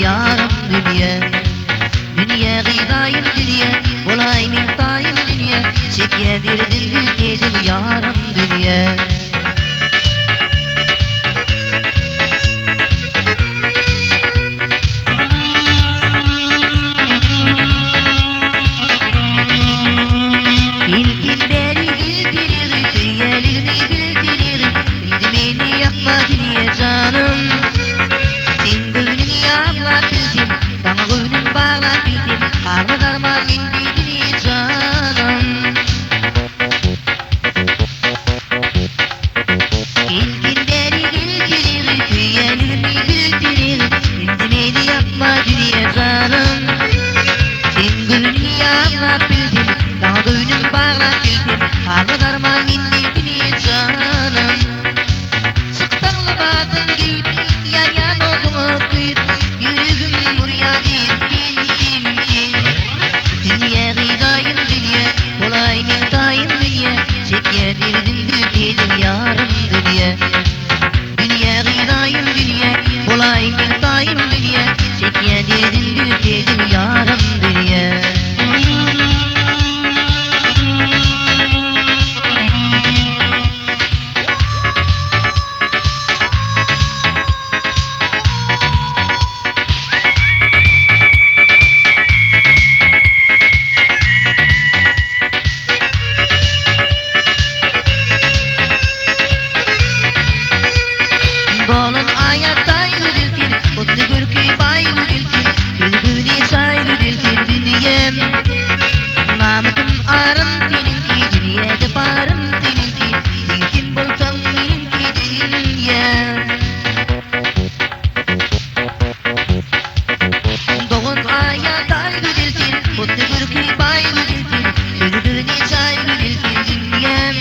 yarım dünya. Dünya gıydayım dünya, olayım dayım dünya. Çekedirdim dedim yarım dünya. İlkin beri bildirir, tüyelini bildirir. Beni yapma dünya canım. Sen gönlünü yapma bildim, bana gönlün bağla bildim. Karma karma bildiğini canım. İlkin beri bildirir, tüyelini bildirir. Beni yapma dünya canım. Sen gönlünü yapma bildim, bana gönlün bağla bildim. Karma karma bildiğini canım. Çıktanlı batın giyip, yan yan oldum öpüp. Yüreğim buraya gittin. Dünya gıydayım dünya, kolayım dayım dünya. Çekedirdim dedim yarım dünya. Dünya gıydayım dünya, kolayım dayım dünya. Çekedirdim dedim yarım dünya. Dolun ayaktay gülültün, kutlu gürkü bay gülültün. Gülgüne çay gülültün dünyem. Namıkım arım seninki, dünyada barım seninki. Sen kim bulsam benimki dünyem. Dolun ayaktay gülültün, kutlu gürkü bay gülültün. Gülgüne çay gülültün dünyem.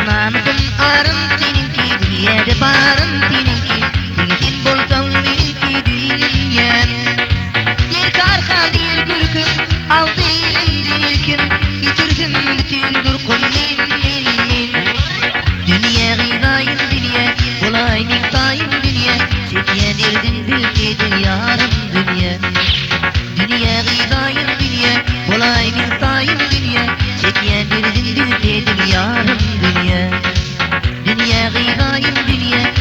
Namıkım arım seninki, dünyada barım seninki. Sen kim bulsam benimki dünyem. Bir karha değil gürküm, al değil kim. Bitirdim bütün durkun min. Dünya gıydayım dünya, kolayım dayım dünya. Çekedirdim dedim yarım dünya. Dünya gıydayım dünya, kolayım dayım dünya. Çekedirdim dedim yarım dünya. Dünya gıydayım dünya.